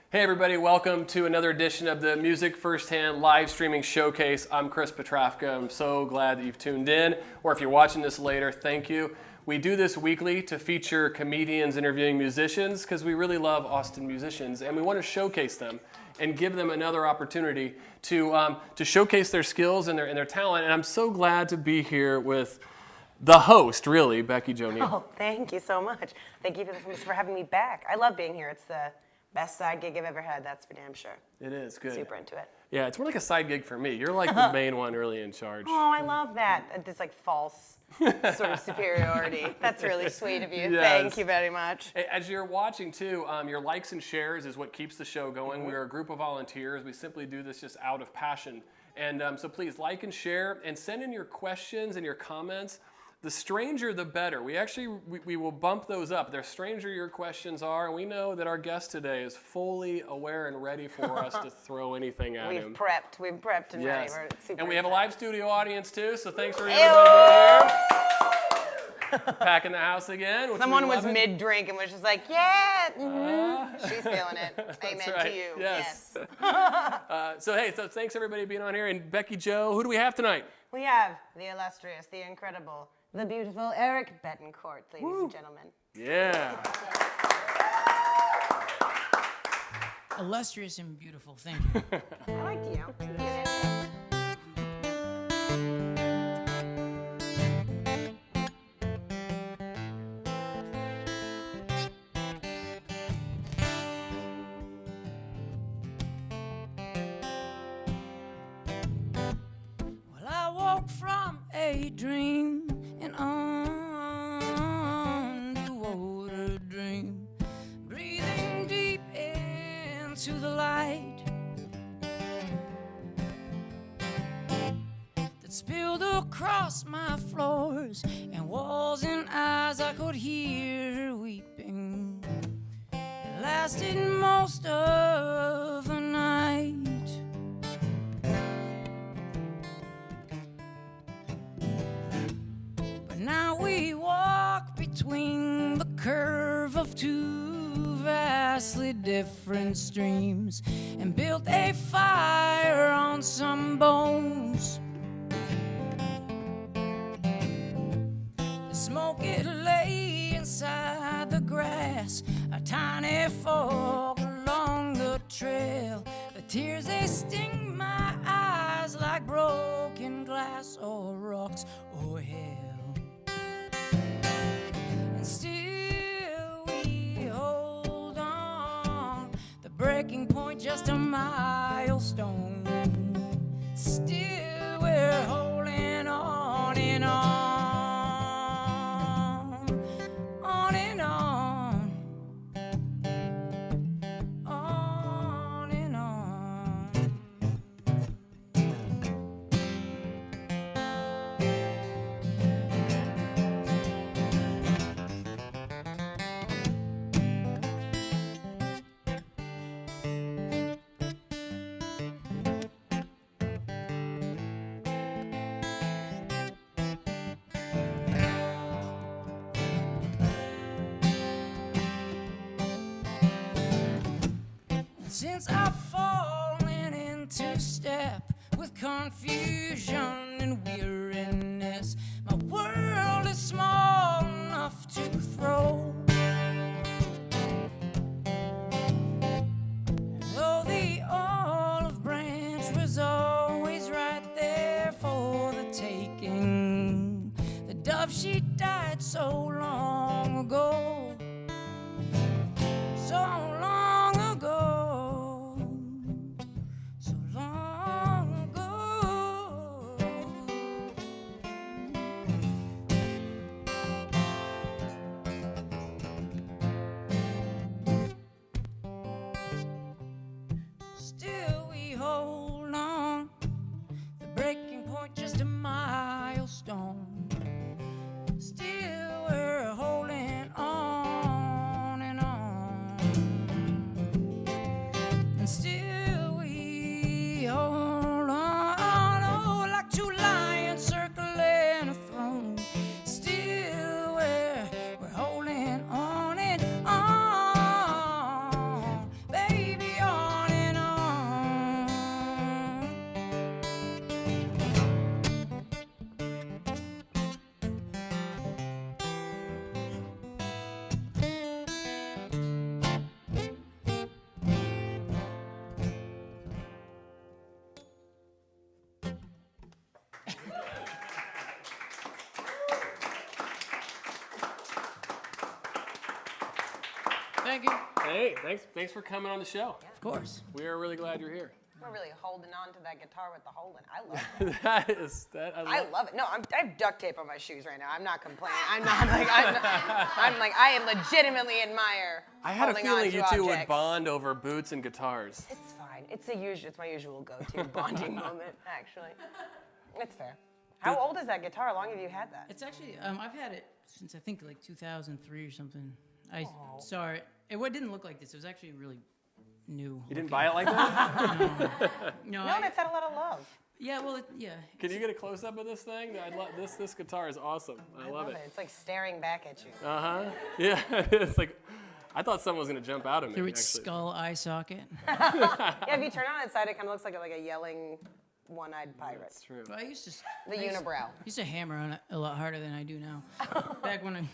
Hey everybody, welcome to another edition of the Music Firsthand live streaming showcase. I'm Chris Petrafka. I'm so glad that you've tuned in, or if you're watching this later, thank you. We do this weekly to feature comedians interviewing musicians because we really love Austin musicians and we want to showcase them and give them another opportunity to showcase their skills and their talent. And I'm so glad to be here with the host, really, Becky Jo Neal. Oh, thank you so much. Thank you for having me back. I love being here. It's the best side gig I've ever had, that's for damn sure. It is, good. Super into it. Yeah, it's more like a side gig for me. You're like the main one really in charge. Oh, I love that. It's like false sort of superiority. That's really sweet of you. Yes. Thank you very much. As you're watching too, your likes and shares is what keeps the show going. We're a group of volunteers. We simply do this just out of passion. And so please like and share and send in your questions and your comments. The stranger, the better. We will bump those up. The stranger your questions are, and we know that our guest today is fully aware and ready for us to throw anything at him. We've prepped and ready. We're super and we have a live studio audience too, so thanks for Ew. everybody being here. Packing the house again. Someone was mid-drink and was just like, yeah, she's feeling it. Amen right. to you. Yes. So thanks everybody being on here. And Becky Jo, who do we have tonight? We have the illustrious, the incredible, the beautiful Eric Bettencourt, ladies and gentlemen. Yeah. Illustrious and beautiful, thank you. I like you. Well, I woke from a dream, an underwater dream, breathing deep into the light that spilled across my floors and walls and eyes. I could hear her weeping. It lasted most of the night. Now we walk between the curve of two vastly different streams and built a fire on some bones. The smoke, it lay inside the grass, a tiny fork along the trail. The tears, they sting my eyes like broken glass or rocks or hell. Still we hold on, the breaking point just a milestone. Still we're holding on and on, on and on, on and on. Since I've fallen into step with confusion and weariness, my world is small enough to throw. Though the olive branch was always right there for the taking, the dove, she died so long ago, so long ago. Still we hold on, the breaking point just a milestone. Still we're holding on. Thank you. Hey, thanks for coming on the show. Of course. We are really glad you're here. We're really holding on to that guitar with the hole in it. I love it. I love it. No, I have duct tape on my shoes right now. I'm not complaining. I'm like, I am legitimately admire. I had a holding feeling on to you two would objects. bond over boots and guitars. It's fine. It's my usual go-to bonding moment, actually. It's fair. How old is that guitar? How long have you had that? It's actually, I've had it since I think like 2003 or something. I saw it. It didn't look like this. It was actually really new. You didn't buy it like that? No, That's had a lot of love. Yeah, well, yeah. Can you get a close-up of this thing? This guitar is awesome. I love it. It's like staring back at you. Uh-huh. Yeah, it's like, I thought someone was going to jump out at me, Through its actually. skull eye socket. Yeah, if you turn on its side, it kind of looks like a yelling one-eyed pirate. That's true. Well, I used to. The unibrow. Used to hammer on it a lot harder than I do now. Back when I.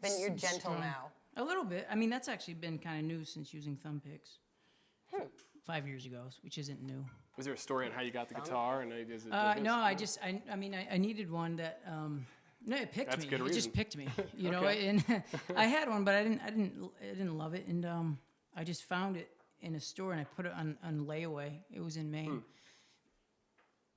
Then you're gentle strong. now. A little bit. I mean, that's actually been kind of new since using thumb picks. 5 years ago, which isn't new. Was there a story on how you got the guitar? And No, I needed one that. No, it picked That's me. good It reason. just picked me. You know, Okay. and I had one, but I didn't love it, and I just found it in a store and I put it on layaway. It was in Maine.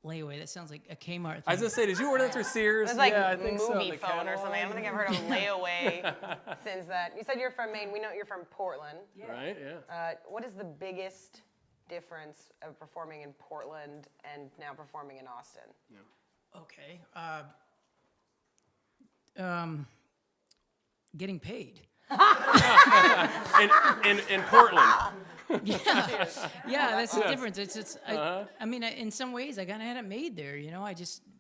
Layaway. That sounds like a Kmart thing. I was going to say, did you order that through Sears? It's like yeah, I think so. movie The phone or catalog. something. I don't think I've heard of layaway since that. You said you're from Maine. We know you're from Portland. Right, yeah. What is the biggest difference of performing in Portland and now performing in Austin? Okay. Getting paid. In Portland. Yeah, that's the difference. I mean, in some ways, I kind of had it made there. You know,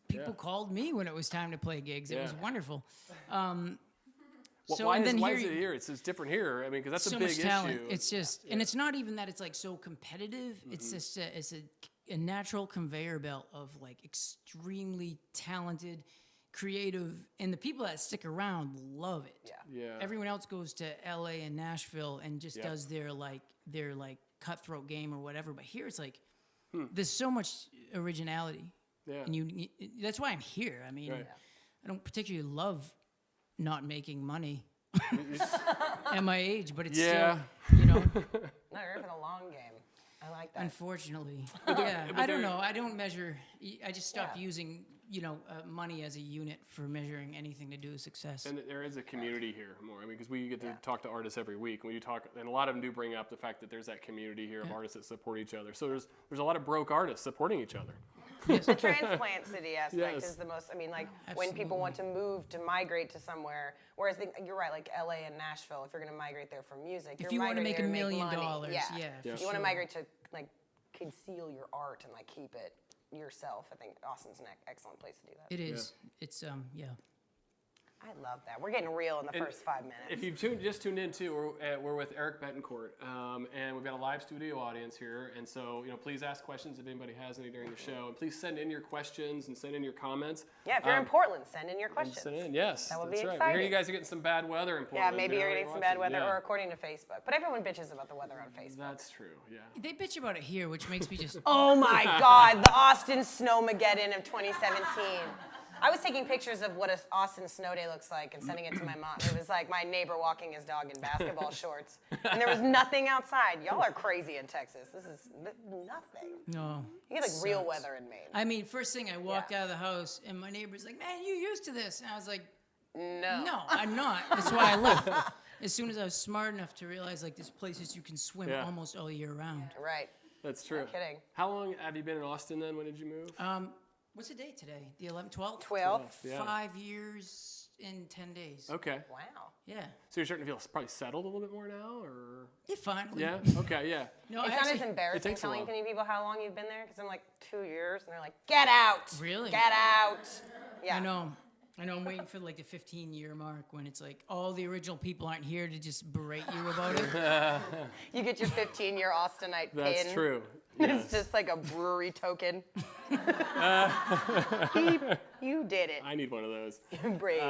people called me when it was time to play gigs. It was wonderful. Why is it here? It's different here. I mean, because that's so a big much talent. issue. It's just, and it's not even that it's like so competitive. It's just it's a natural conveyor belt of like extremely talented, creative, and the people that stick around love it. Yeah. Everyone else goes to LA and Nashville and just does their cutthroat game or whatever. But here it's like there's so much originality. Yeah. And that's why I'm here. I mean, I don't particularly love not making money at my age, but it's still, you know. No, you're in for the long game. I like that. Unfortunately, yeah. I don't know. I don't measure. I just stopped using, money as a unit for measuring anything to do with success. And there is a community here more. I mean, because we get to talk to artists every week. When you talk, and a lot of them do bring up the fact that there's that community here of artists that support each other. So there's a lot of broke artists supporting each other. The transplant city aspect Yes. is the most, when people want to move, to migrate to somewhere, whereas you're right, like LA and Nashville, if you're going to migrate there for music, If you're you want to migrating make $1 there million, money. yeah, You want to migrate to conceal your art and keep it yourself. I think Austin's an excellent place to do that. it is. It's yeah. I love that. We're getting real in the first 5 minutes. If you've just tuned in too, we're with Eric Bettencourt, and we've got a live studio audience here. And so, please ask questions if anybody has any during the show, and please send in your questions and send in your comments. Yeah, if you're in Portland, send in your questions. Send in, yes. That would that's be right. exciting. We hear you guys are getting some bad weather in Portland. Yeah, maybe you're getting some bad weather, Yeah. or according to Facebook. But everyone bitches about the weather on Facebook. That's true. Yeah. They bitch about it here, which makes me just. Oh my God, the Austin Snowmageddon of 2017. I was taking pictures of what an Austin snow day looks like and sending it to my mom. It was like my neighbor walking his dog in basketball shorts. And there was nothing outside. Y'all are crazy in Texas. This is nothing. No. You get real weather in Maine. I mean, first thing I walked out of the house and my neighbor's like, "Man, you used to this?" And I was like, No, I'm not. That's why I left. As soon as I was smart enough to realize there's places you can swim almost all year round. Right. That's true. No kidding. How long have you been in Austin then? When did you move? What's the date today? The 11th, 12th? 12. Yeah. 5 years in 10 days. Okay. Wow. Yeah. So you're starting to feel probably settled a little bit more now, or? Yeah, finally. Yeah. Okay. Yeah. No, It's I not actually, as embarrassing takes a telling while. people how long you've been there, because I'm like 2 years, and they're like, get out. Really? Get out. Yeah. I know. I'm waiting for the 15-year mark when it's all the original people aren't here to just berate you about it. You get your 15-year Austinite pin. That's true. It's just like a brewery token. You did it. I need one of those. Brave.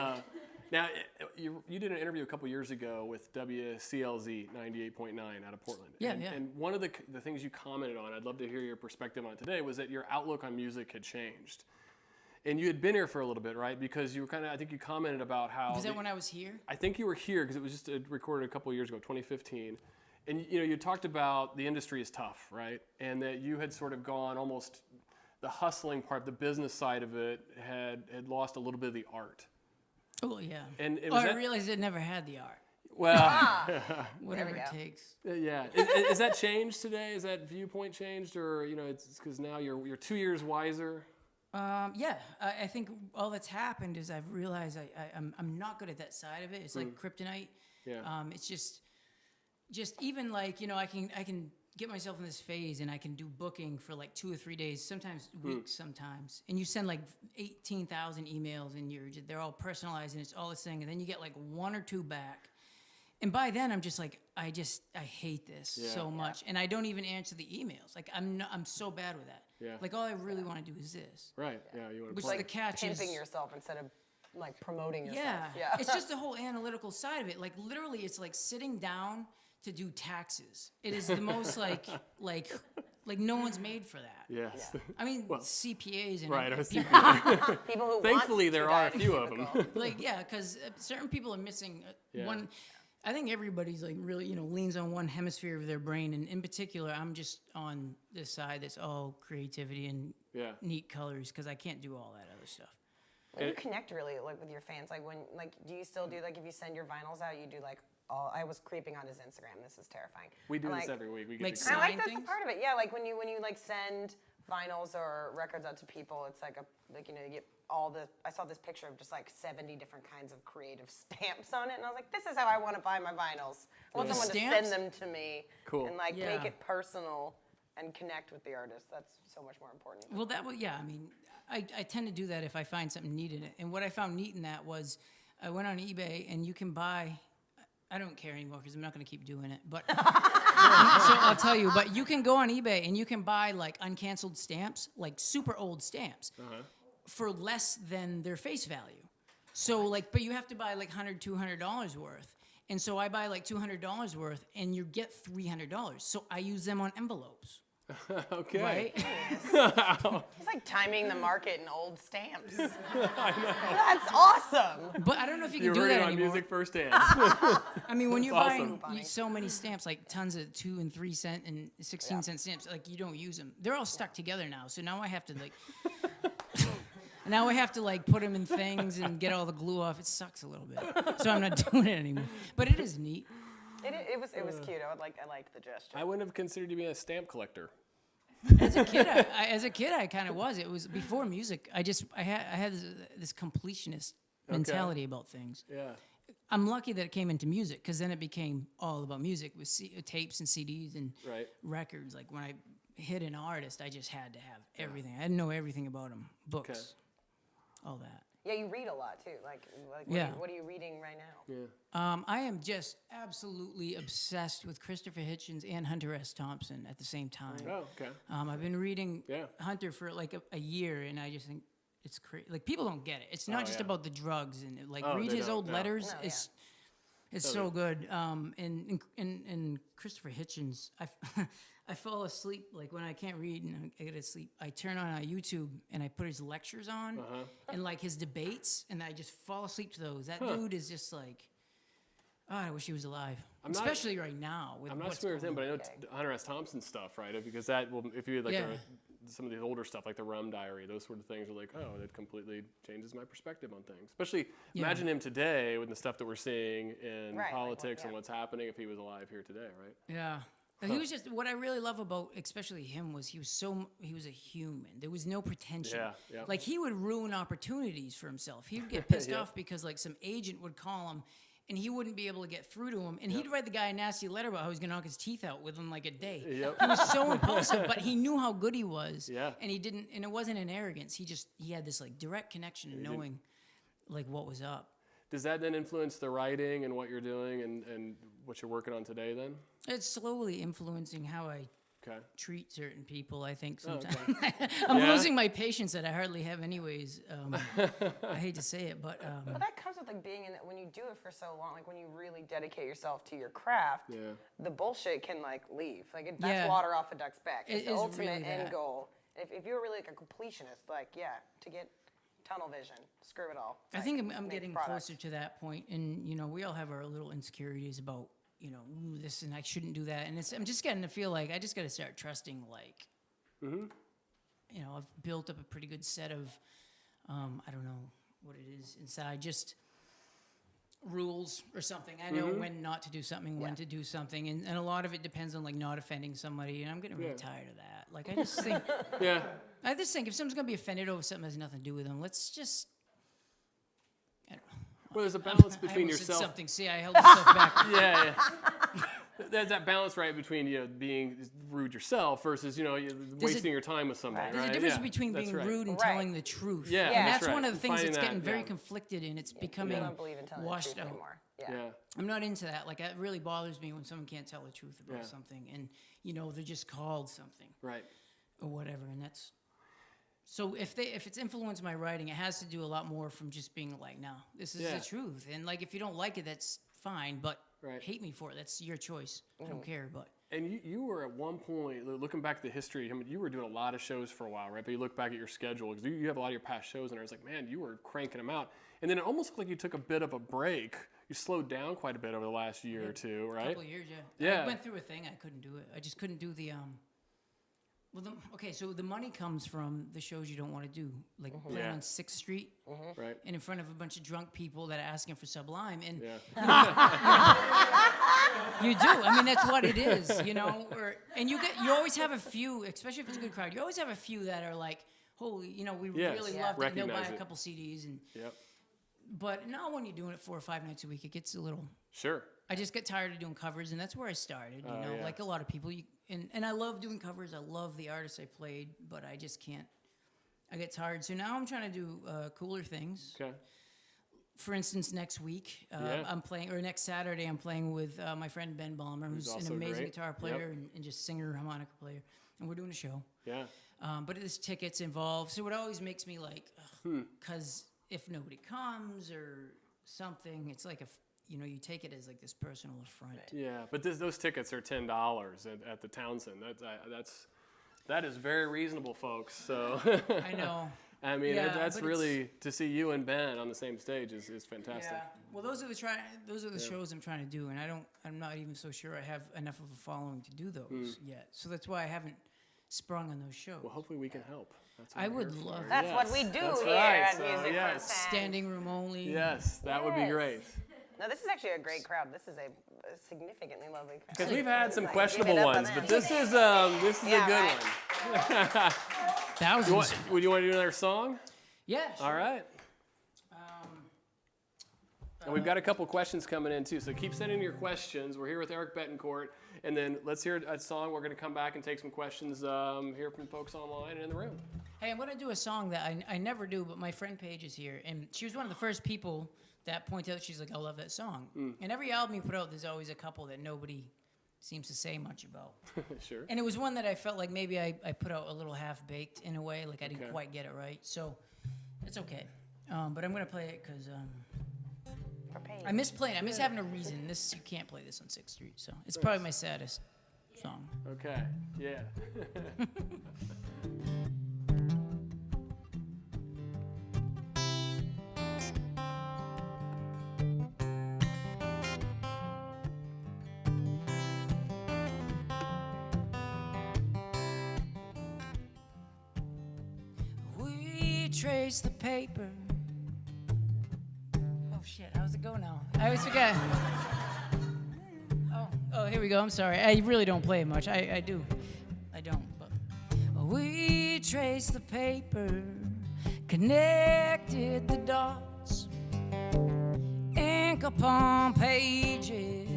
Now, you did an interview a couple years ago with WCLZ 98.9 out of Portland. Yeah, and, yeah. And one of the things you commented on, I'd love to hear your perspective on it today, was that your outlook on music had changed. And you had been here for a little bit, right? Because you were I think you commented about how... Was that when I was here? I think you were here because it was just recorded a couple of years ago, 2015. And you talked about the industry is tough, right? And that you had sort of gone almost, the hustling part, the business side of it had lost a little bit of the art. Oh, yeah. And I realized it never had the art. Well, whatever it takes. Yeah. Is that changed today? Is that viewpoint changed, or it's because now you're 2 years wiser? Yeah, I think all that's happened is I've realized I'm not good at that side of it. It's like kryptonite. Yeah. It's just even like I can get myself in this phase and I can do booking for like 2 or 3 days, sometimes weeks, sometimes, and you send like 18,000 emails and they're all personalized and it's all this thing, and then you get like 1 or 2 back. And by then I'm just like, I hate this so much. And I don't even answer the emails. Like I'm so bad with that. Yeah. Like all I really want to do is this. Right. Yeah. You want to Which play. the catch pimping is yourself instead of like promoting yourself. yeah. It's just the whole analytical side of it. Like literally it's like sitting down to do taxes. It is the most like no one's made for that. Yes. Yeah. I mean, CPAs and right. People who Thankfully, want there to are a die few of them. because certain people are missing one. I think everybody's like really, leans on one hemisphere of their brain, and in particular, I'm just on this side that's all creativity and neat colors because I can't do all that other stuff. Well, you connect really like with your fans. Like do you still do like if you send your vinyls out, you do like all? I was creeping on his Instagram. This is terrifying. We do this every week. We get like I like that's things? the part of it. Yeah, like when you like send vinyls or records out to people, it's like you get all the. I saw this picture of just like 70 different kinds of creative stamps on it, and I was like, this is how I want to buy my vinyls. I want someone to send them to me and like make it personal and connect with the artist. That's so much more important. Well, I mean, I tend to do that if I find something neat in it. And what I found neat in that was I went on eBay and you can buy. I don't care anymore because I'm not going to keep doing it. But so I'll tell you. But you can go on eBay and you can buy like uncanceled stamps, like super old stamps, for less than their face value. So like, but you have to buy like $100, $200 worth. And so I buy like $200 worth, and you get $300. So I use them on envelopes. Okay. Right? It's like timing the market in old stamps. I know. That's awesome. But I don't know if you can You're do working that on anymore. music firsthand. I mean, when you're awesome. buying so many stamps, like tons of 2 and 3 cent and 16-cent stamps, like you don't use them. They're all stuck together now. So now I have to like, put them in things and get all the glue off. It sucks a little bit. So I'm not doing it anymore. But it is neat. It was cute. I liked the gesture. I wouldn't have considered you being a stamp collector. As a kid, I kind of was. It was before music. I had this completionist mentality about things. Yeah. I'm lucky that it came into music because then it became all about music with tapes and CDs and records. Like when I hit an artist, I just had to have everything. I didn't know everything about them, books, all that. Yeah, you read a lot too. Like what are you reading right now? Yeah. I am just absolutely obsessed with Christopher Hitchens and Hunter S. Thompson at the same time. Oh, okay. I've been reading Hunter for like a year, and I just think it's crazy. Like people don't get it. It's not just about the drugs, and read his old letters. It's so good. And Christopher Hitchens, I fall asleep like when I can't read and I get to sleep. I turn on YouTube and I put his lectures on and like his debates, and I just fall asleep to those. That dude is just like, I wish he was alive. Especially right now. I'm not familiar with him, but I know Hunter S. Thompson stuff, right? Because that will, if you had like some of the older stuff, like the Rum Diary, those sort of things are like, that completely changes my perspective on things. Especially imagine him today with the stuff that we're seeing in politics and what's happening if he was alive here today, right? Yeah. He was just, what I really love about especially him was he was a human. There was no pretension. Yeah. Like he would ruin opportunities for himself. He would get pissed off because like some agent would call him and he wouldn't be able to get through to him. And he'd write the guy a nasty letter about how he was going to knock his teeth out within like a day. Yep. He was so impulsive, but he knew how good he was. Yeah. And and it wasn't an arrogance. He had this like direct connection to knowing like what was up. Does that then influence the writing and what you're doing and what you're working on today then? It's slowly influencing how I treat certain people, I think, sometimes. I'm losing my patience that I hardly have anyways. I hate to say it, but... Well, that comes with like being in it when you do it for so long, like when you really dedicate yourself to your craft, the bullshit can like leave. Like that's water off a duck's back. It's the ultimate end goal. If you're really like a completionist, like to get tunnel vision. Screw it all. I think I'm Make getting product. closer to that point, and we all have our little insecurities about ooh, this and I shouldn't do that, and I'm just getting to feel like I just got to start trusting, like, I've built up a pretty good set of, I don't know what it is inside, just rules or something. I know when not to do something, when to do something, and a lot of it depends on like not offending somebody, and I'm getting really tired of that. Like I just think, if someone's gonna be offended over something that has nothing to do with them, let's just. I don't know. Well, there's a balance between I almost said yourself. something. See, I held myself back. Yeah. There's that balance, right, between being rude yourself versus wasting your time with somebody. Right. There's right? a difference Yeah, between that's being right. rude and Right. telling the truth. Yeah, and that's that's right. one of the things Finding that's getting that, very yeah. conflicted, and it's I becoming don't believe in telling washed the truth out. anymore. Yeah. I'm not into that. Like, it really bothers me when someone can't tell the truth about Yeah. something, and they're just called something Right. or whatever, and that's. So if it's influenced my writing, it has to do a lot more from just being like, no, this is the truth, and like if you don't like it, that's fine, but hate me for it. That's your choice. I don't care, but. And you were at one point, looking back at the history, I mean, you were doing a lot of shows for a while, right? But you look back at your schedule, because you have a lot of your past shows, and I was like, man, you were cranking them out. And then it almost looked like you took a bit of a break. You slowed down quite a bit over the last year or two, right? A couple of years, Yeah. I went through a thing. I couldn't do it. I just couldn't do the. So the money comes from the shows you don't want to do, like playing on 6th Street, Right. and in front of a bunch of drunk people that are asking for Sublime, and you do. I mean, that's what it is, and you always have a few, especially if it's a good crowd. You always have a few that are like, holy, we really loved it. And they'll buy Recognize a it. couple CDs, and Yep. but now when you're doing it 4 or 5 nights a week, it gets a little. Sure. I just get tired of doing covers, and that's where I started. Yeah. Like a lot of people, and I love doing covers. I love the artists I played, but I just can't. I get tired. So now I'm trying to do cooler things. Okay. For instance, next week Yeah. I'm playing, or next Saturday I'm playing with my friend Ben Balmer, who's an also amazing great. guitar player and just singer, harmonica player, and we're doing a show. Yeah. But there's tickets involved, so it always makes me like, because if nobody comes or something, it's like you take it as like this personal affront. Yeah, but those tickets are $10 at the Thompson. That is very reasonable, folks. So I know. I mean, Yeah, that's but really to see you and Ben on the same stage is fantastic. Yeah. Well, those are the shows I'm trying to do, and I'm not even so sure I have enough of a following to do those yet. So that's why I haven't sprung on those shows. Well, hopefully we can help. That's what I we're would here love for. That's Yes, what we do that's here right. at So, Music yes. Firsthand. standing room only. Yes, that would be Yes. great. No, this is actually a great crowd. This is a significantly lovely crowd. Because we've had some Like, questionable give it up ones, on but them. this is Yeah, a good right. one. Thousands. Would you want to do another song? Yeah. Sure. All right. And we've got a couple questions coming in too, so keep sending your questions. We're here with Eric Bettencourt, and then let's hear a song. We're going to come back and take some questions here from folks online and in the room. Hey, I'm going to do a song that I never do, but my friend Paige is here, and she was one of the first people that pointed out, she's like, I love that song. And every album you put out, there's always a couple that nobody seems to say much about. Sure. And it was one that I felt like maybe I put out a little half-baked in a way, like I didn't Okay. quite get it right. So it's okay. But I'm going to play it because For Paige. I miss playing. I miss having a reason. You can't play this on 6th Street, so it's probably my saddest song. Okay. Yeah. We trace the paper. Oh shit, how's it go now? I always forget. Oh, here we go. I'm sorry. I really don't play it much. I do. I don't. But we trace the paper, connected the dots, ink upon pages,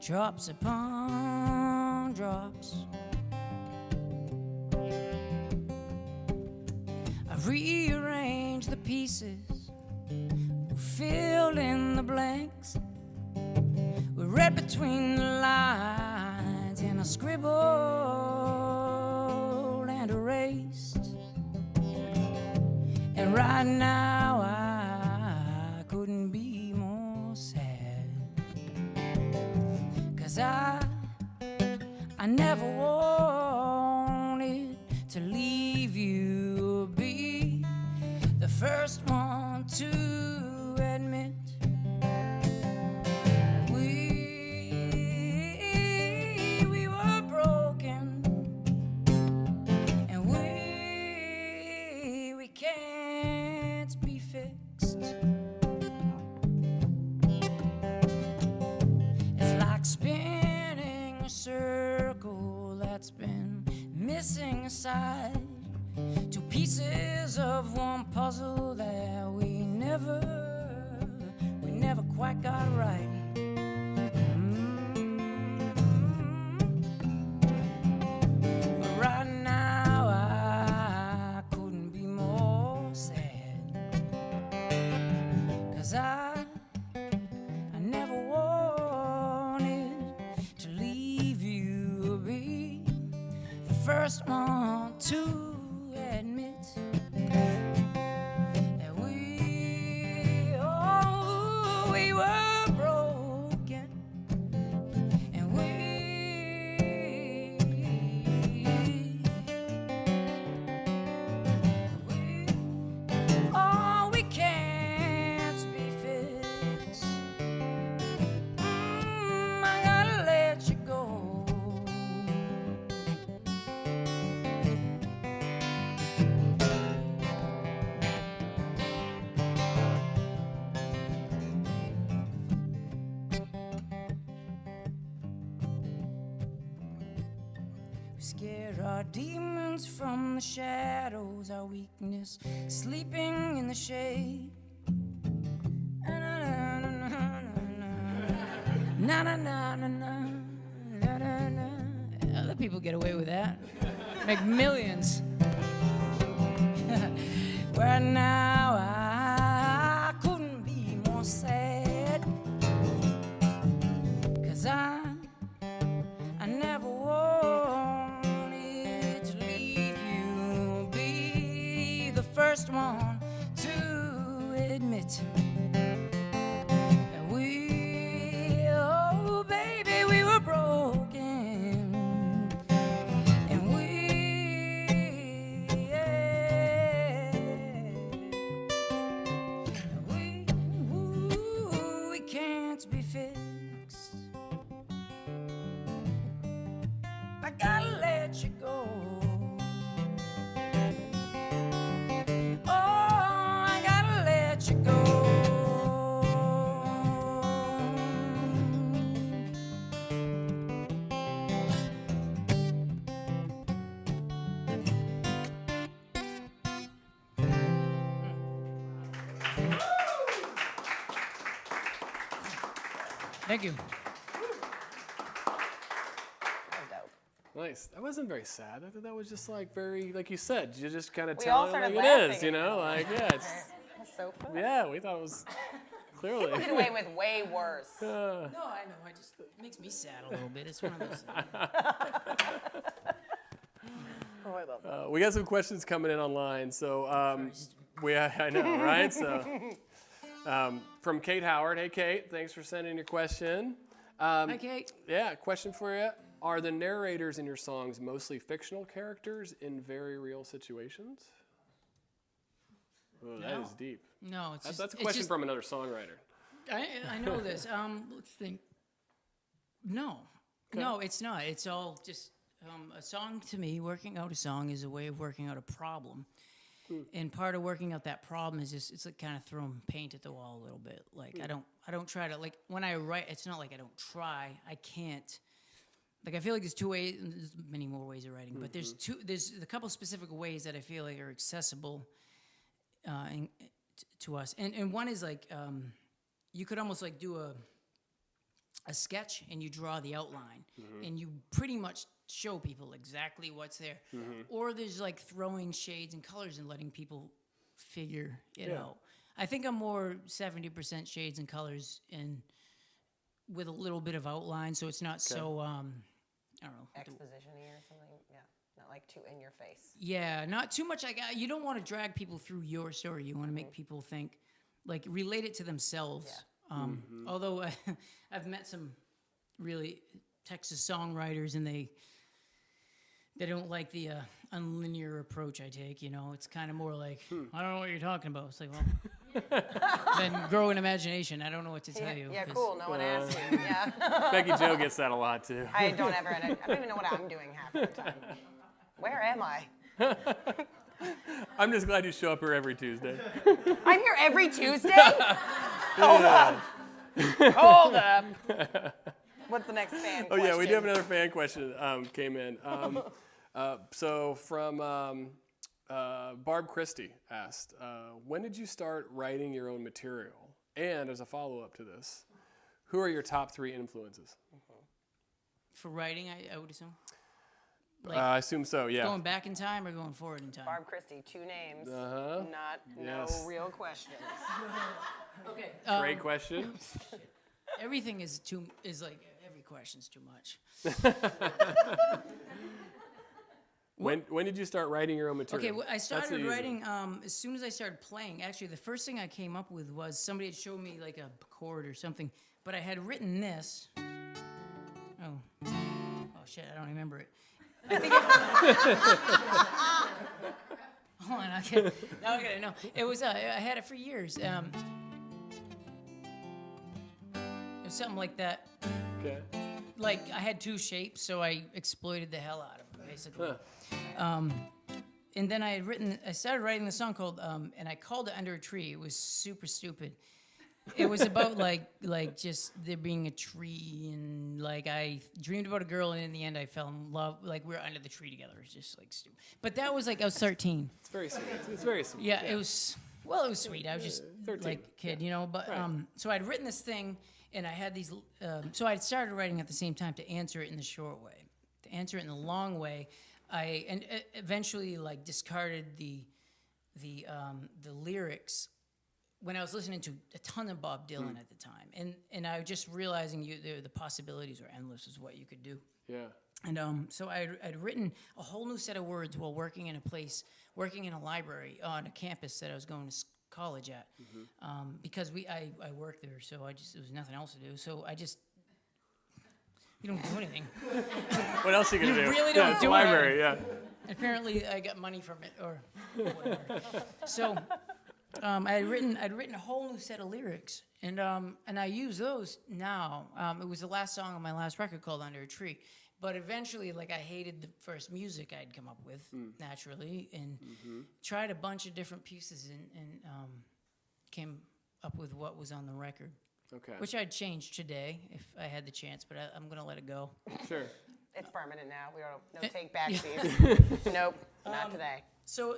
drops upon drops. I rearranged the pieces, filled in the blanks. We read between the lines, and I scribbled and erased. And right now I couldn't be more sad, 'cause I never wanted to leave you first one to admit we were broken, and we can't be fixed. It's like spinning a circle that's been missing a side. Two pieces of one puzzle that we never quite got right. But right now I couldn't be more sad, 'cause I never wanted to leave you, be the first one to admit that we were broken, and we can't be fixed. I gotta let you go. Scare our demons from the shadows, our weakness sleeping in the shade. Na na na na na na na na. Other people get away with that, make millions. Where now I couldn't be more sad, 'cause I never wanted to leave you, be the first one to admit that oh baby, we were broken, and we can't be fixed. I gotta let you go. Oh, I gotta let you go. Thank you. Nice. That wasn't very sad. I thought that was just like very, like you said, you just kind of We all tell it like started it laughing is, you know? Like, yeah, it's, That's so fun. yeah, we thought it was clearly. People get away with way worse. No, I know. It makes me sad a little bit. It's one of those things. Oh, I love that. We got some questions coming in online, so I know, right? So from Kate Howard. Hey, Kate, thanks for sending your question. Hi, Kate. Yeah, question for you. Are the narrators in your songs mostly fictional characters in very real situations? Oh, that is deep. No, it's That's a question from another songwriter. I know this. Let's think. No, no, it's not. It's all just a song to me. Working out a song is a way of working out a problem, and part of working out that problem is just it's like kind of throwing paint at the wall a little bit. Like I don't try to like when I write. It's not like I don't try. I can't. Like I feel like there's two ways. And there's many more ways of writing, but there's a couple specific ways that I feel like are accessible to us. And one is like you could almost like do a sketch and you draw the outline and you pretty much show people exactly what's there. Or there's like throwing shades and colors and letting people figure it out. I think I'm more 70% shades and colors and with a little bit of outline, so it's not so I don't know. Exposition-y or something? Yeah. Not like too in your face. Yeah, not too much. You don't want to drag people through your story. You want to make people think, like, relate it to themselves. Yeah. Although I've met some really Texas songwriters, and they don't like the unlinear approach I take. You know, it's kind of more like I don't know what you're talking about. It's like, well, then grow an imagination. I don't know what to tell you. Yeah, cool. No one asked you. Yeah. Becky Jo gets that a lot too. I don't even know what I'm doing half the time. Where am I? I'm just glad you show up here every Tuesday. I'm here every Tuesday? Hold up. Hold up. What's the next fan question? Oh yeah, we do have another fan question came in. So from Barb Christie asked, when did you start writing your own material? And as a follow-up to this, who are your top 3 influences? For writing, I would assume. Like, I assume so, yeah. Going back in time or going forward in time? Barb Christie, 2 names. Yes. No real questions. Okay. Great question. Everything is like every question's too much. When did you start writing your own material? Okay, well, I started writing as soon as I started playing. Actually, the first thing I came up with was somebody had showed me like a chord or something, but I had written this. Oh shit! I don't remember it. I think hold on, now I gotta know. It was I had it for years. It was something like that. Okay. Like I had 2 shapes, so I exploited the hell out of them, basically. And then I started writing the song called, and I called it Under a Tree. It was super stupid. It was about like just there being a tree, and like I dreamed about a girl, and in the end I fell in love. Like we were under the tree together. It was just like stupid. But that was like I was 13. It's very sweet. It's very sweet. Yeah, it was. Well, it was sweet. I was just 13. like a kid, you know. But Right. so I'd written this thing, and I had these. So I started writing at the same time to answer it in the short way. To answer it in the long way, I eventually like discarded the lyrics when I was listening to a ton of Bob Dylan at the time, and I was just realizing the possibilities were endless is what you could do. Yeah. And so I'd written a whole new set of words while working in a library on a campus that I was going to college at, because I worked there, so there was nothing else to do. So you don't do anything. What else are you gonna do? Really don't it's do a library, yeah. Apparently, I got money from it or whatever. So I'd written a whole new set of lyrics, and I use those now. It was the last song on my last record called Under a Tree. But eventually, like I hated the first music I'd come up with naturally, and tried a bunch of different pieces, and came up with what was on the record. Okay. Which I'd change today if I had the chance, but I'm gonna let it go. Sure. It's permanent now. We don't take backseats. Nope, not today. So,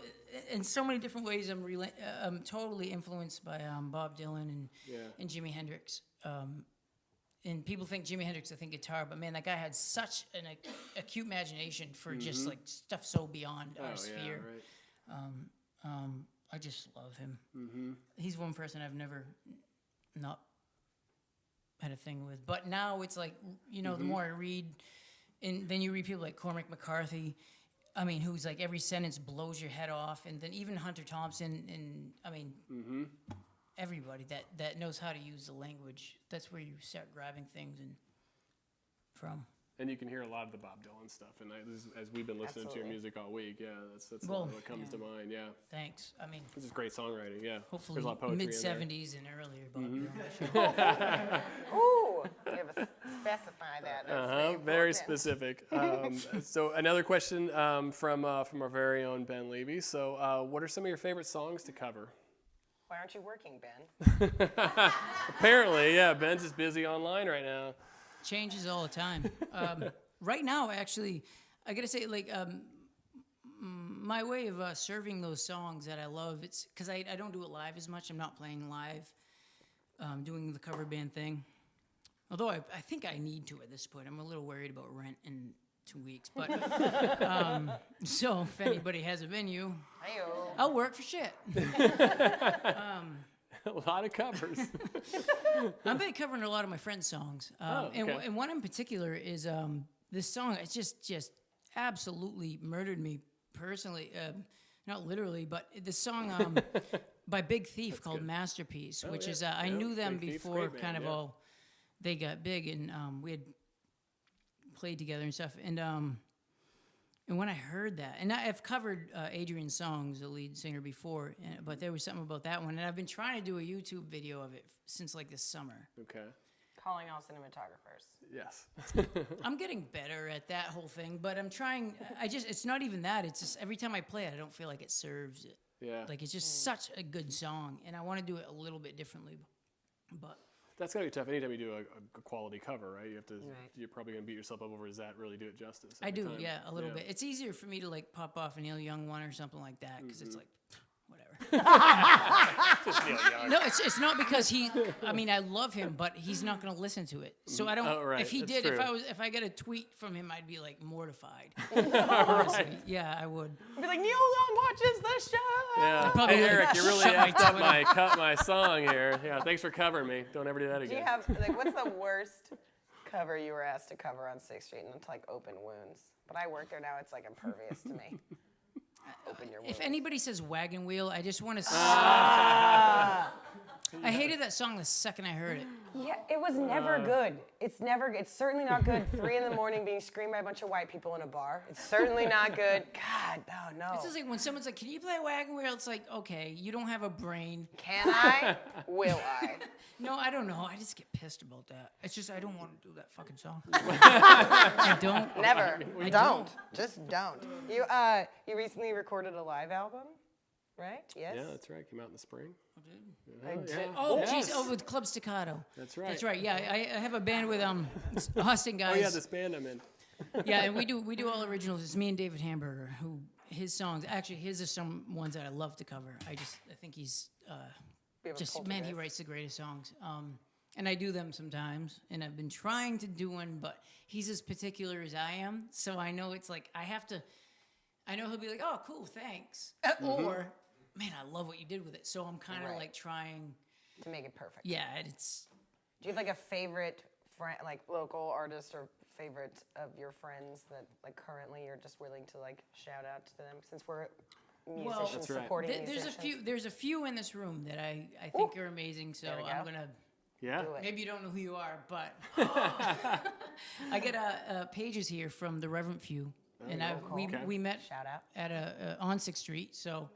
in so many different ways, I'm totally influenced by Bob Dylan and Jimi Hendrix. And people think Jimi Hendrix, I think guitar, but man, that guy had such an acute imagination for just like stuff so beyond our sphere. Right. I just love him. He's one person I've never not had a thing with. But now it's like, you know, the more I read, and then you read people like Cormac McCarthy, I mean, who's like every sentence blows your head off, and then even Hunter Thompson, and I mean, everybody that knows how to use the language. That's where you start grabbing things from. And you can hear a lot of the Bob Dylan stuff, and as we've been listening to your music all week, that's what comes to mind. Yeah. Thanks. I mean, this is great songwriting. Yeah. Hopefully, there's a lot of poetry mid-70s and earlier Bob Dylan. Ooh, you have to specify that. That's very specific. So another question from our very own Ben Levy. So, what are some of your favorite songs to cover? Why aren't you working, Ben? Apparently, yeah. Ben's just busy online right now. Changes all the time. Right now, actually, I gotta say, like, my way of serving those songs that I love, it's because I don't do it live as much. I'm not playing live, doing the cover band thing. Although I think I need to at this point. I'm a little worried about rent in 2 weeks. But so if anybody has a venue, Hi-yo. I'll work for shit. A lot of covers. I've been covering a lot of my friends' songs. And one in particular is this song. It's just absolutely murdered me personally. Not literally, but the song by Big Thief called Masterpiece, which is, I knew them before kind of all they got big, and we had played together and stuff. And And when I heard that, and I've covered Adrian's songs, the lead singer, before, but there was something about that one, and I've been trying to do a YouTube video of it since like this summer. Okay. Calling all cinematographers. Yes. I'm getting better at that whole thing, but I'm trying. It's not even that. It's just every time I play it, I don't feel like it serves it. Yeah. Like it's just such a good song, and I want to do it a little bit differently, but. That's gotta be tough. Anytime you do a quality cover, right? You have to. Right. You're probably gonna beat yourself up over. Does that really do it justice? I do, time? yeah, a little bit. It's easier for me to like pop off a Neil Young one or something like that because it's like, whatever. Just Neil Young. No, it's not because he. I mean, I love him, but he's not gonna listen to it. So I don't. Oh, right. If he That's did, true. if I get a tweet from him, I'd be like mortified. Honestly. Right. Yeah, I would. I'd be like, Neil Young watches the show. Yeah. Probably Hey, would Eric, you really shut my effed up Twitter. cut my song here. Yeah, thanks for covering me. Don't ever do that Do again. you have, like, what's the worst cover you were asked to cover on 6th Street? And it's like open wounds. But I work there now, it's like impervious to me. Open your wounds. If anybody says wagon wheel, I just want to. I hated that song the second I heard it. Yeah, it was never good. It's certainly not good. 3 a.m. being screamed by a bunch of white people in a bar. It's certainly not good. God, no. It's just like when someone's like, "Can you play wagon wheel?" It's like, okay, you don't have a brain. Can I? Will I? No, I don't know. I just get pissed about that. It's just I don't want to do that fucking song. I don't. Never. I Don't. Just don't. You recently recorded a live album, right? Yes. Yeah, that's right. Came out in the spring. I did. Oh, Yes. geez. Oh, with Club Staccato. That's right. That's right. Yeah, I have a band with Austin guys. Oh yeah, this band I'm in. Yeah, and we do all originals. It's me and David Hamburger, who his songs. Actually, his are some ones that I love to cover. I think he's just man. He writes the greatest songs. And I do them sometimes, and I've been trying to do one, but he's as particular as I am. So I know it's like I know he'll be like, "Oh, cool, thanks," or "Man, I love what you did with it." So I'm kind of like trying to make it perfect. Yeah, it's. Do you have like a favorite friend, like local artist or favorite of your friends that like currently you're just willing to like shout out to them since we're musicians supporting musicians? There's a few in this room that I think are amazing. So I'm gonna. Yeah. Maybe you don't know who you are, but I get pages here from the Reverend Few, and we met shout out at on 6th Street. So.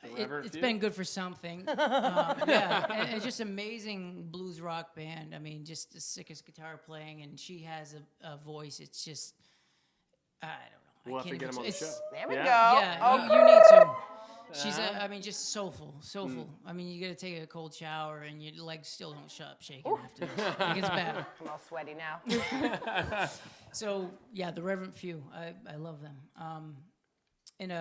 It's been good for something. Yeah, and it's just amazing blues rock band. I mean, just the sickest guitar playing, and she has a voice. It's just, I don't know. We'll have to get them on the show. There we go. Yeah, you need to. She's, I mean, just soulful. I mean, you got to take a cold shower, and your legs still don't shut up shaking after this. Like, it's bad. I'm all sweaty now. So, yeah, the Reverend Few. I love them. And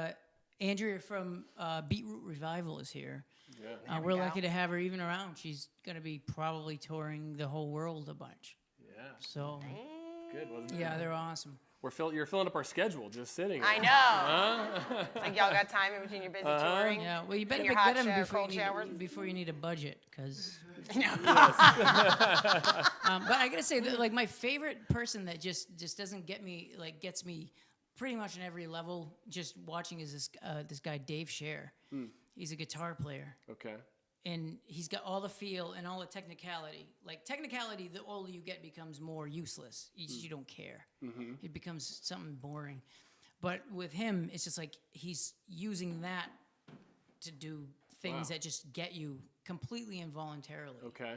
Andrea from Beetroot Revival is here. Yeah. We're lucky to have her even around. She's going to be probably touring the whole world a bunch. Yeah. So. Good, wasn't it? Yeah, they're awesome. You're filling up our schedule just sitting. I know. Like y'all got time in between your busy touring. Yeah. Well, you better your get them before you need a budget, because. But I gotta say, that, like, my favorite person that just doesn't get me, like, gets me pretty much on every level, just watching, is this guy Dave Scher. He's a guitar player. Okay. And he's got all the feel and all the technicality. Like, technicality, the older you get, becomes more useless. You don't care. Mm-hmm. It becomes something boring. But with him, it's just like he's using that to do things that just get you completely involuntarily. Okay.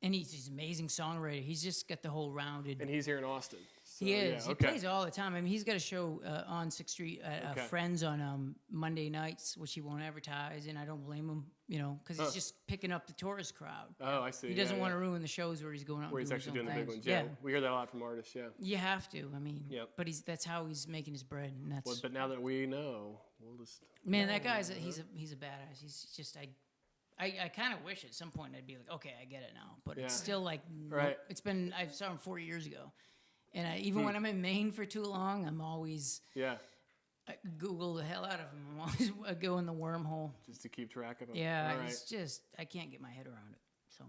And he's an amazing songwriter. He's just got the whole rounded. And he's here in Austin. So, he is. Yeah, okay. He plays all the time. I mean, he's got a show on 6th Street at Friends on Monday nights, which he won't advertise, and I don't blame him, because he's just picking up the tourist crowd. Oh, I see. He doesn't want to ruin the shows where he's going out. Where he's actually doing the big ones. Yeah. We hear that a lot from artists. Yeah. You have to. I mean. Yep. But that's how he's making his bread, and that's. Well, but now that we know, we'll just. Man, that guy's he's a badass. He's just I kind of wish at some point I'd be like, okay, I get it now, but it's still like, it's been, I saw him 4 years ago, and even when I'm in Maine for too long, I'm always, I Google the hell out of him. I'm always go in the wormhole. Just to keep track of him. Yeah, it's just, I can't get my head around it, so.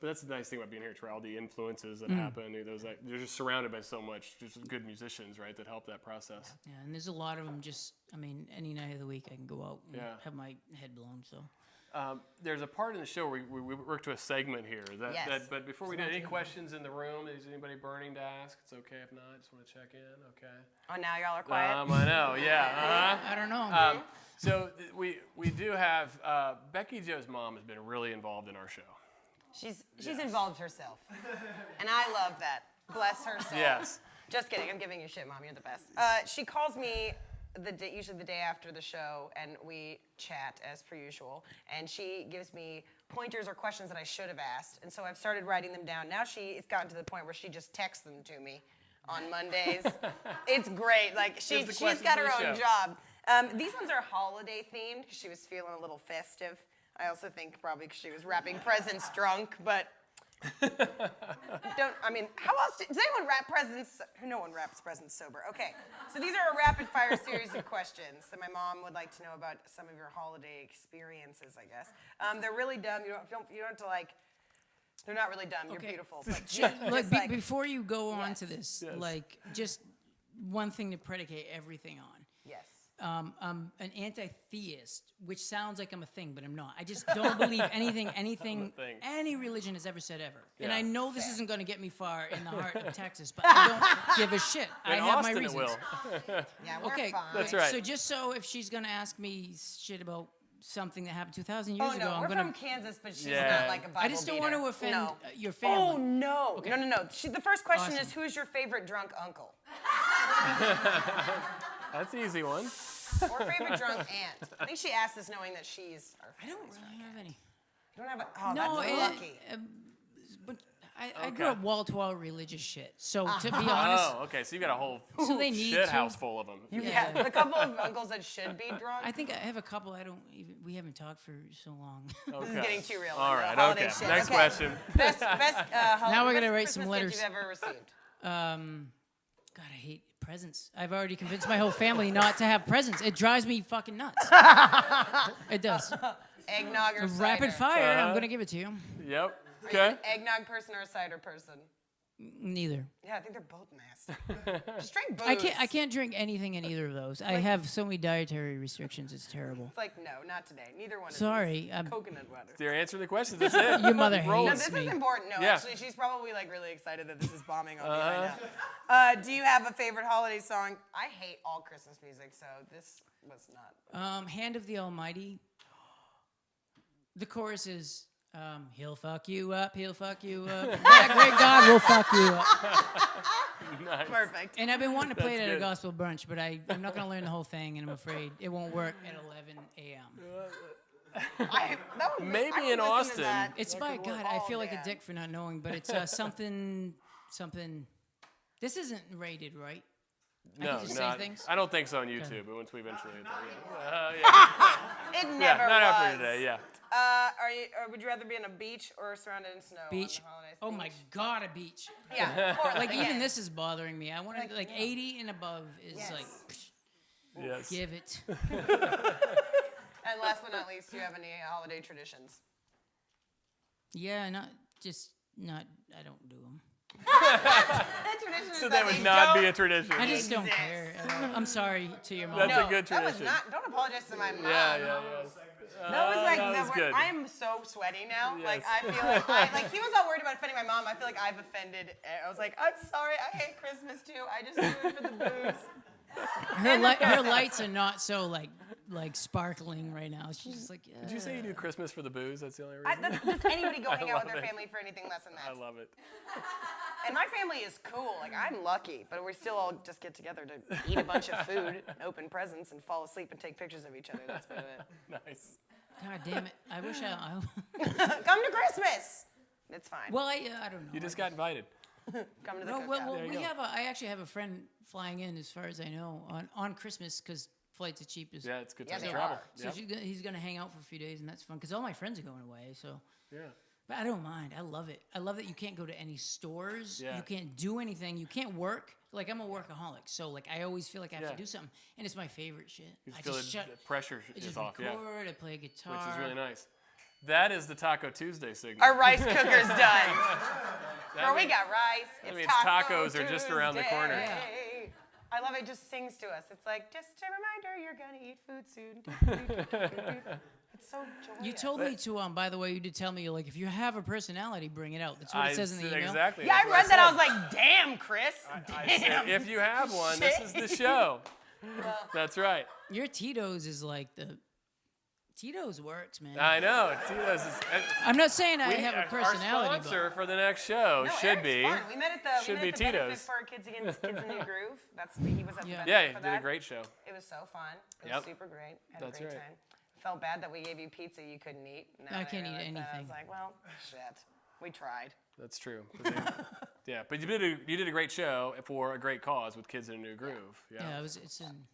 But that's the nice thing about being here, all the influences that happen. They're just surrounded by so much, just good musicians, right, that help that process. Yeah, and there's a lot of them just, I mean, any night of the week I can go out and have my head blown, so. There's a part in the show where we work to a segment here. But before we do, any questions in the room? Is anybody burning to ask? It's okay if not. Just want to check in. Okay. Oh, now y'all are quiet. I know. Yeah. I don't know. So we do have Becky Jo's mom has been really involved in our show. She's involved herself, and I love that. Bless her soul. Yes. Just kidding. I'm giving you shit, Mom. You're the best. She calls me usually the day after the show, and we chat as per usual. And she gives me pointers or questions that I should have asked. And so I've started writing them down. Now it's gotten to the point where she just texts them to me on Mondays. It's great. Like she's got her own job. These ones are holiday themed because she was feeling a little festive. I also think probably because she was wrapping presents drunk, but. How else does anyone wrap presents? No one wraps presents sober. Okay, so these are a rapid fire series of questions that my mom would like to know about some of your holiday experiences, I guess. They're really dumb. You don't have to like. They're not really dumb. You're beautiful. But before you go on to this, Yes. like just one thing to predicate everything on. Yes. I'm an anti-theist, which sounds like I'm a thing, but I'm not. I just don't believe anything any religion has ever said ever. Yeah. And I know this isn't going to get me far in the heart of Texas, but I don't give a shit. I have Austin, my reasons. it will. Yeah, we're Okay, fine. That's right. So if she's going to ask me shit about something that happened 2,000 years Oh ago, no, I'm we're going to. from Kansas, but she's Yeah. not like a Bible I just don't want to beater. offend No. your family. Oh no! Okay. No. The first question Awesome. is, who's your favorite drunk uncle That's an easy one. or favorite drunk aunt? I think she asked this knowing that she's our I don't family's drunk. really have any. You don't have a. Oh, No, that's lucky. But I grew up wall-to-wall religious shit. So to be honest, Oh, okay. So you got a whole so they need shit to. house full of them. Yeah, the couple of uncles that should be drunk. I think I have a couple. We haven't talked for so long. This is getting too real. All The right. holiday Okay. shit. Next Okay. question. Best Now we're gonna best write some Christmas letters. gift you've ever received. God, I hate presents. I've already convinced my whole family not to have presents. It drives me fucking nuts. It does. Eggnog or cider? Rapid fire. I'm gonna give it to you. Yep. Are you Okay. an eggnog person or a cider person? Neither. Yeah, I think they're both nasty. Just drink booze. I can't drink anything in either of those. I have so many dietary restrictions. It's terrible. It's like, no, not today. Neither one of Sorry, these. I'm- Coconut water. You're answering the question. That's it. Your mother Roll. No, hates this me. is important. No, Yeah. actually, she's probably like really excited that this is bombing on me right now. Do you have a favorite holiday song? I hate all Christmas music, so this was not. Hand of the Almighty. The chorus is, he'll fuck you up, he'll fuck you up. That great God will fuck you up. Nice. Perfect. And I've been wanting to play it That's at a good. gospel brunch, but I'm not going to learn the whole thing, and I'm afraid it won't work at 11 a.m. Maybe I would in listen to Austin. that. It's by God, I Oh, feel like a man. dick for not knowing, but it's something. This isn't rated, right? No, just say not. things? I don't think so on YouTube, but once we eventually hit that, It yeah. never Not was. after today, yeah. Would you rather be on a beach or surrounded in snow? Beach. On the holidays? Oh my God, a beach. Yeah. Or Like again. even this is bothering me. I want to like 80 and above is Yes. like Yes. give it. And last but not least, do you have any holiday traditions? Yeah, not. I don't do them. That tradition So is that they would not be don't a tradition. I just don't exist. care. At all. I'm sorry to your mom. That's No, a good that was tradition. not. Don't apologize to my mom. Yeah. That was like that was good. I'm so sweaty now. Yes. Like I feel like he was all worried about offending my mom. I feel like I've offended. I was like, I'm sorry. I hate Christmas too. I just do it for the booze. Her lights are not so like sparkling right now. She's just like. Did you say you do Christmas for the booze? That's the only reason. Does anybody go hang out with love their it. family for anything less than that? I love it. And my family is cool. Like I'm lucky, but we still all just get together to eat a bunch of food, and open presents, and fall asleep and take pictures of each other. That's about it. Nice. God damn it! I wish I. Come to Christmas. It's fine. Well, I don't know. You just got invited. Come to the No, cookout. well, There you we go. have. I actually have a friend flying in, as far as I know, on Christmas because flights are cheap as. Yeah, it's good Yeah, time to they travel. are. So he's gonna hang out for a few days, and that's fun because all my friends are going away. So, Yeah. but I don't mind. I love it. I love that you can't go to any stores. Yeah. You can't do anything. You can't work. Like I'm a workaholic, so like I always feel like I have Yeah. to do something, and it's my favorite shit. You I feel just shut. the pressure I is just off, yeah. record. I play guitar. Which is really nice. That is the Taco Tuesday signal. Our rice cooker's done. That Girl, we means- got rice. that It's means Taco tacos are just around the corner. Tuesday. I love it. Just sings to us. It's like, just a reminder, you're gonna eat food soon. it's so joyous. You told me to, by the way, you did tell me, like, if you have a personality, bring it out. That's what it says in the email. Exactly. Yeah, I read that. I was like, damn, Chris. I said, if you have one, this is the show. That's right. Your Tito's is like the... Tito's works, man. I know. Tito's is... I'm not saying I have a personality, Our sponsor for the next show No, should Eric's be... fun. We met at the, should we be met at the benefit Tito's. for Kids Against Kids in New Groove. He was at the benefit Yeah, for he that. did a great show. It was so fun. It was Yep. super great. Had That's a great right. time. Felt bad that we gave you pizza you couldn't eat. Now I I can't eat realized that. I anything. was like, well, shit. We tried. That's true. Yeah, but you did a great show for a great cause with Kids in a New Groove. Yeah, it's in...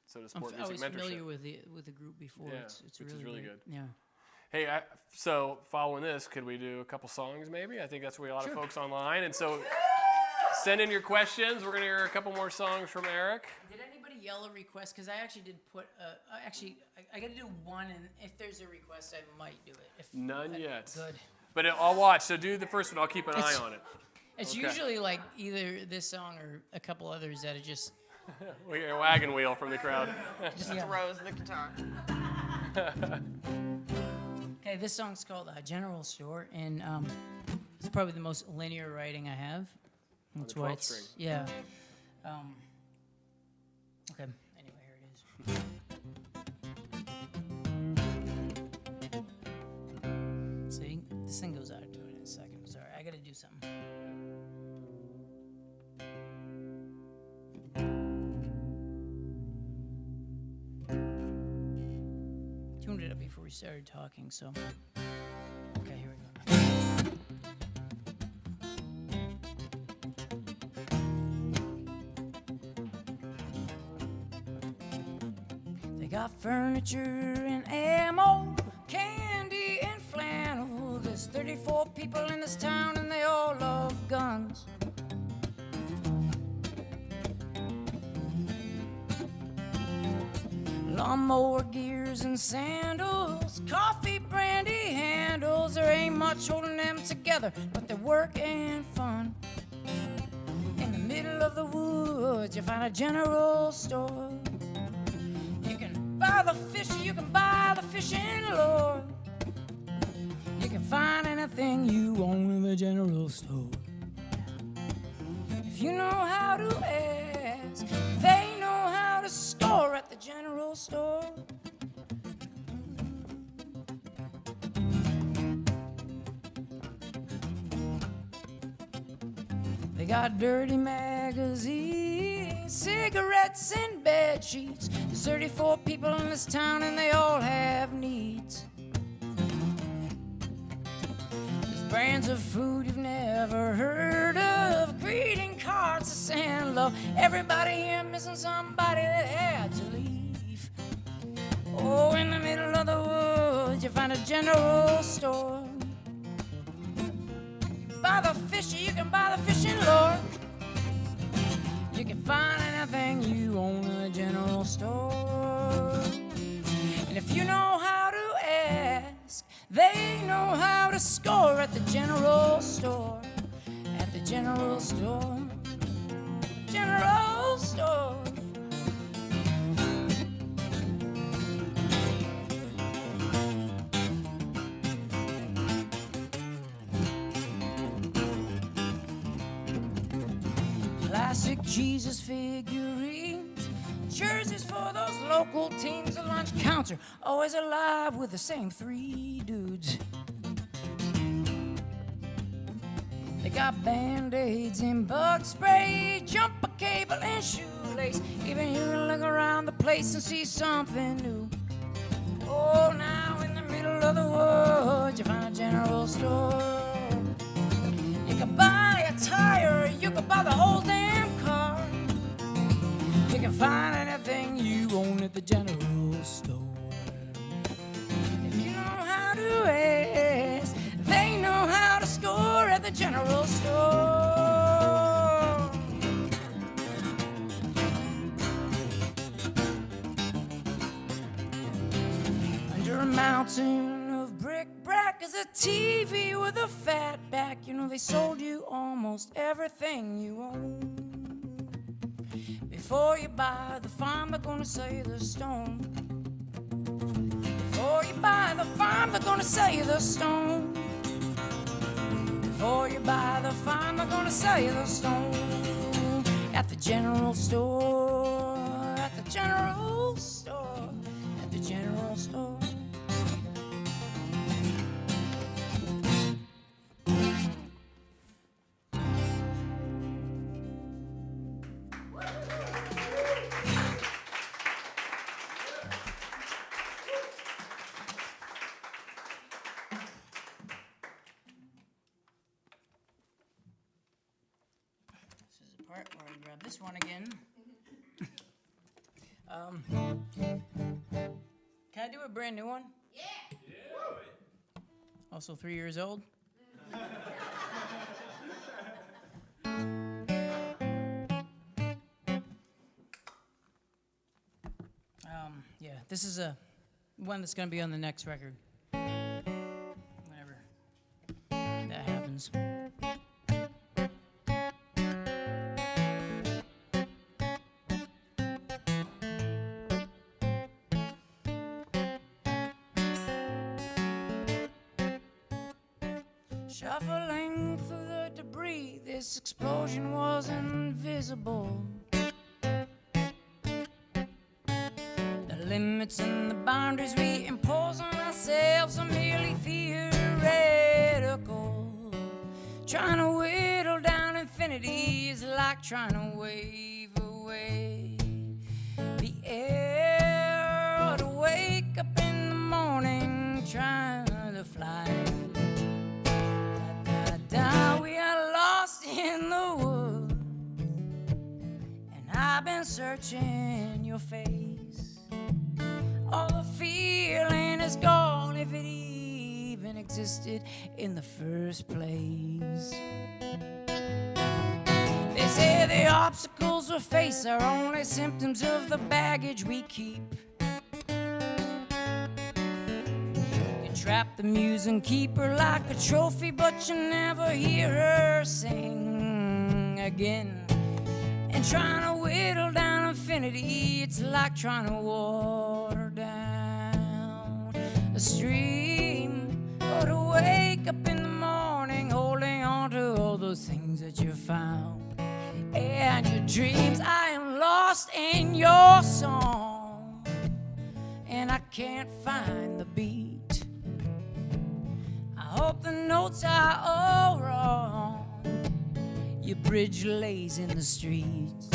So to I support music was mentorship. familiar with the group before. Yeah, It's which is really good. Yeah. Hey, so following this, could we do a couple songs maybe? I think that's where a lot of folks online. And so send in your questions. We're going to hear a couple more songs from Eric. Did anybody yell a request? Because I actually did put, I got to do one, and if there's a request, I might do it. None yet. Good. But I'll watch. So do the first one. I'll keep an eye on it. It's Okay. usually like either this song or a couple others that are just... We hear a wagon wheel from the crowd. Just throws the guitar. Okay, this song's called General Store, and it's probably the most linear writing I have. That's the why 12th it's... string. Yeah. Okay, anyway, here it is. See, this thing goes out of tune in a second. Sorry, I gotta do something. Tuned it up before we started talking, so... Okay, here we go. They got furniture and ammo, candy and flannel. There's 34 people in this town and they all love guns. Lawnmower gears and sandals, coffee, brandy handles. There ain't much holding them together, but they're work and fun. In the middle of the woods, you find a general store. You can buy the fish, you can buy the fishing lure. You can find anything you want in the general store. If you know how to ask, they know how to score at the general store. They got dirty magazines, cigarettes, and bed sheets. There's 34 people in this town and they all have needs. There's brands of food you've never heard of, greeting cards to send love. Everybody here missing somebody that had to leave. Oh, in the middle of the woods you find a general store. Buy the fishy, you can buy the fishing lure. You can find anything you want in the general store. And if you know how to ask, they know how to score at the general store. At the general store. General store. Classic Jesus figurines, jerseys for those local teams. The lunch counter always alive with the same 3 dudes. They got band-aids and bug spray, jumper cable and shoelace. Even you can look around the place and see something new. Oh, now in the middle of the woods you find a general store. You can buy a tire, you can buy the whole damn car. You can find anything you want at the general store. If you know how to ask, they know how to score at the general store. Under a mountain of brick-brack is a TV with a fat back. You know they sold you almost everything you own. Before you buy the farm, they're gonna say the stone. Before you buy the fine, they're gonna sell you the stone. Before you buy the fine, they're gonna sell you the stone. At the general store, at the general store, at the general store. Part where I grab this one again. Can I do a brand new one? Yeah. Also 3 years old. Yeah, this is a one that's gonna be on the next record. Whenever that happens. Shuffling through the debris, this explosion was invisible. The limits and the boundaries we impose on ourselves are merely theoretical. Trying to whittle down infinity is like trying to wave away the air, or to wake up in the morning trying to fly. We are lost in the woods, and I've been searching your face. All the feeling is gone, if it even existed in the first place. They say the obstacles we face are only symptoms of the baggage we keep. Trap the muse and keep her like a trophy, but you never hear her sing again. And trying to whittle down infinity, it's like trying to water down a stream, or to wake up in the morning holding on to all those things that you found and your dreams. I am lost in your song, and I can't find the beat. I hope the notes are all wrong. Your bridge lays in the streets.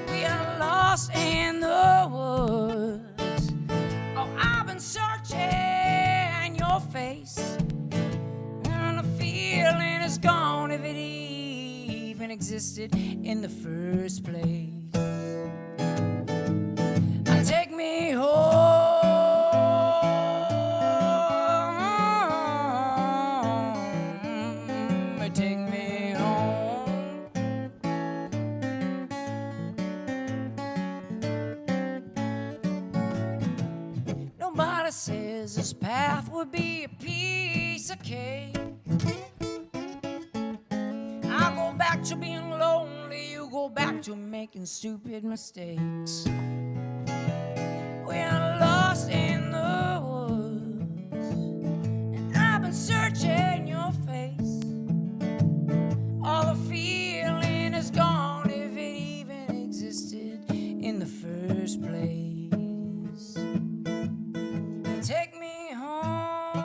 We are lost in the woods. Oh, I've been searching your face, and the feeling is gone, if it even existed in the first place. Take me home. Says this path would be a piece of cake. I'll go back to being lonely, you go back to making stupid mistakes. We're lost in the woods, and I've been searching your face. All the feeling is gone, if it even existed in the first place. Take me home.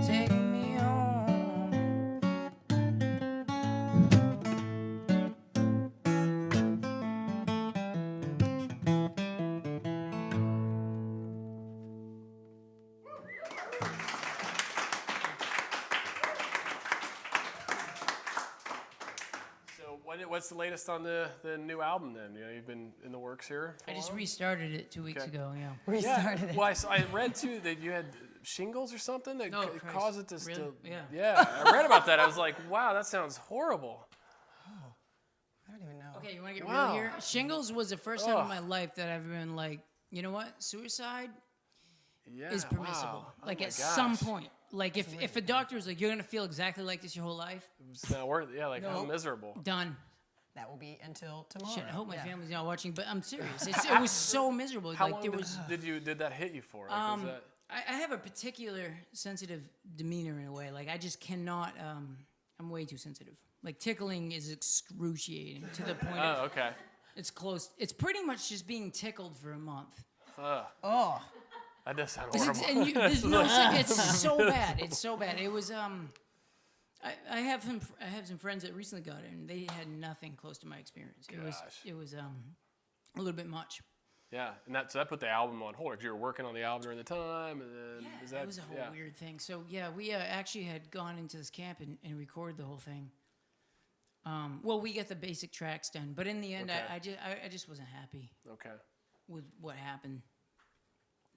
Take me home. What's the latest on the new album then? You know, you've been in the works here. I just restarted it 2 weeks ago. Yeah. Restarted it. Well, I read too that you had shingles or something that caused it to Really? still. Yeah. I read about that. I was like, wow, that sounds horrible. I don't even know. Okay, you want to get Wow. real here? Shingles was the first time in my life that I've been like, you know what? Suicide Yeah, is permissible. wow. Like Oh at my some gosh. point. Like if a doctor was like, you're gonna feel exactly like this your whole life, It's not worth it. Yeah, like how No. miserable. done. that will be until tomorrow. Shit, I hope my family's not watching, but I'm serious. It was so miserable. How like long there was. did that hit you for? Like, was that... I have a particular sensitive demeanor in a way. Like I just cannot. I'm way too sensitive. Like tickling is excruciating to the point. Oh, okay. It's close. It's pretty much just being tickled for a month. Oh. That does sound horrible. There's no. It's so bad. It's so bad. It was. I have some friends that recently got it, and they had nothing close to my experience. It was a little bit much. Yeah, and so that put the album on hold. If you were working on the album during the time, and then it was a whole weird thing. So yeah, we actually had gone into this camp and recorded the whole thing. Well, we got the basic tracks done, but in the end, Okay. I just wasn't happy. Okay. With what happened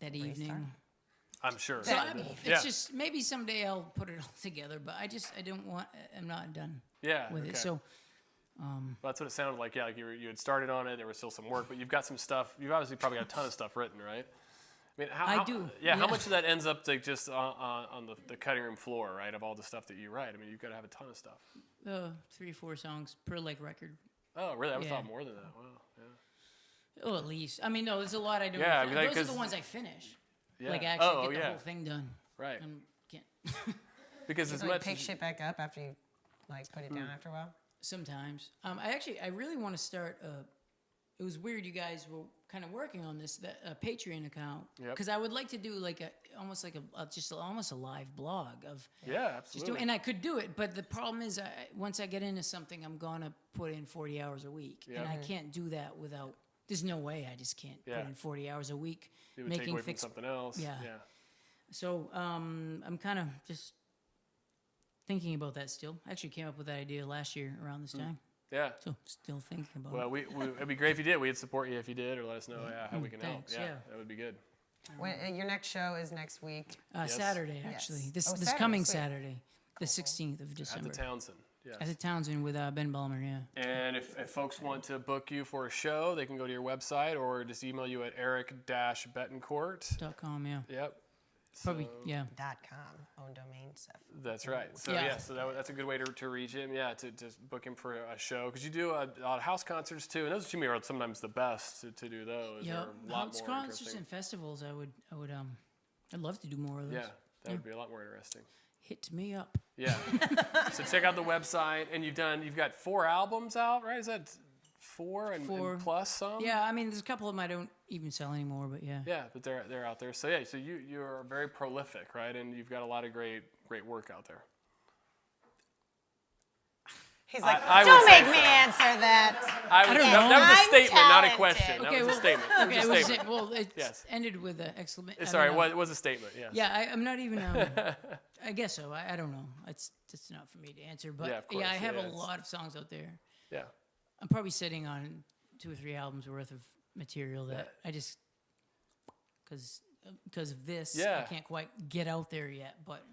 that evening. I'm sure. So it's just maybe someday I'll put it all together, but I don't want. I'm not done. With it. So. Well, that's what it sounded like. Yeah, like you had started on it. There was still some work, but you've got some stuff. You've obviously probably got a ton of stuff written, right? I mean, I do. Yeah, how much of that ends up like just on the cutting room floor, right? Of all the stuff that you write. I mean, you've got to have a ton of stuff. 3 or 4 songs per like record. Oh, really? I thought more than that. Wow. Yeah. Oh, at least. I mean, no, there's a lot I don't. Yeah, I mean, those are the ones I finish. Yeah. Like actually get the whole thing done. Right. Can't. Because as much pick shit back up after you like put it down after a while. Sometimes. I really want to start. It was weird you guys were kind of working on this Patreon account because I would like to do like almost a live blog of absolutely. And I could do it, but the problem is once I get into something, I'm gonna put in 40 hours a week, and I can't do that without. There's no way I just can't put in 40 hours a week it would take away from something else. Yeah. So I'm kind of just thinking about that still. I actually came up with that idea last year around this time. Yeah. So still thinking about it. Well, it'd be great if you did. We'd support you if you did, or let us know how we can help. Yeah, that would be good. Your next show is next week. Saturday, actually. Yes. This coming Saturday, the 16th of December. At the Thompson. Yes. At the Townsend with Ben Ballmer, And if folks want to book you for a show, they can go to your website or just email you at eric-bettencourt.com. Yep. Probably, .com, own domain stuff. That's right. So so that's a good way to reach him. Yeah, to book him for a show because you do a lot of house concerts too, and those to me are sometimes the best to do those. Yeah, house concerts and festivals. I'd love to do more of those. Yeah, that would be a lot more interesting. Hit me up. Yeah. So check out the website, and you've got 4 albums out, right? Is that 4 and plus some? Yeah, I mean, there's a couple of them I don't even sell anymore, but yeah. Yeah, but they're out there. So so you are very prolific, right? And you've got a lot of great work out there. He's like, don't make me answer that. I don't know. That was a statement, not a question. Okay, that was a statement. Okay, it was a statement. Well, it ended with an exclamation. Sorry, it was a statement, yes. Yeah, I'm not even, I guess so. I don't know. It's not for me to answer. But of course, I have a lot of songs out there. Yeah. I'm probably sitting on 2 or 3 albums worth of material that I just, because of this, I can't quite get out there yet, but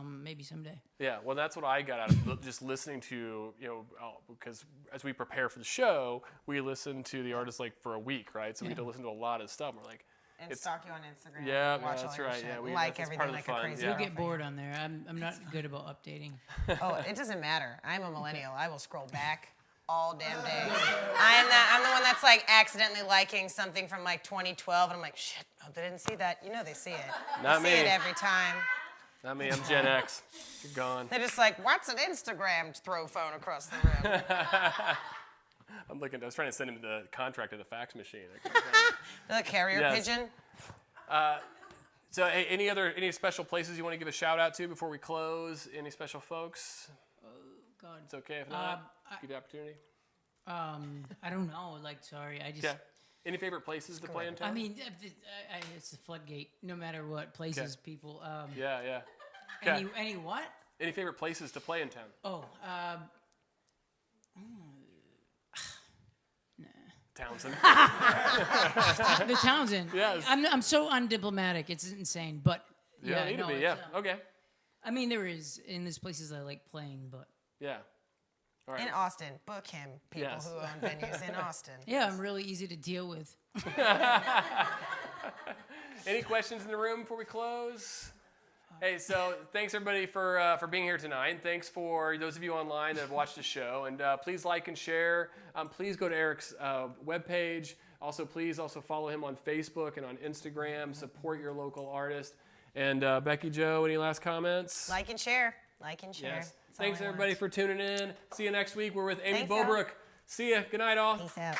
maybe someday. Yeah, well, that's what I got out of just listening to, because as we prepare for the show, we listen to the artist like for a week, right? So we get to listen to a lot of stuff. We're like, and stalk you on Instagram. Yeah, watch that's all right. Your Yeah, shit. Like everything like a crazy. You'll get bored on there. I'm not good about updating. Oh, it doesn't matter. I'm a millennial. I will scroll back all damn day. I'm the one that's like accidentally liking something from like 2012, and I'm like, shit, no, they didn't see that. They see it. Not me. See it every time. Not me. I'm Gen X. You're gone. They're just like, what's an Instagram throw phone across the room? I was trying to send him the contract to the fax machine. The carrier pigeon. So, hey, any special places you want to give a shout out to before we close? Any special folks? Oh God. It's okay if not. Give you the opportunity. I don't know. Sorry, I just. Yeah. Any favorite places to play in town? I mean, it's a floodgate. No matter what places people. Yeah. Any what? Any favorite places to play in town? Oh. Townsend. The Townsend. Yes. I'm so undiplomatic. It's insane, but you don't need to be. Yeah. Okay. I mean, there's places I like playing, but. Yeah. All right. In Austin, book him. People who own venues in Austin. Yeah, I'm really easy to deal with. Any questions in the room before we close? Hey, so thanks everybody for being here tonight. And thanks for those of you online that have watched the show. And please like and share. Please go to Eric's webpage. Also, please also follow him on Facebook and on Instagram. Support your local artist. And Becky Jo, any last comments? Like and share. Like and share. Yes. Thanks everybody for tuning in. See you next week. We're with Amy Bobrook. See ya. Good night, all. Peace out.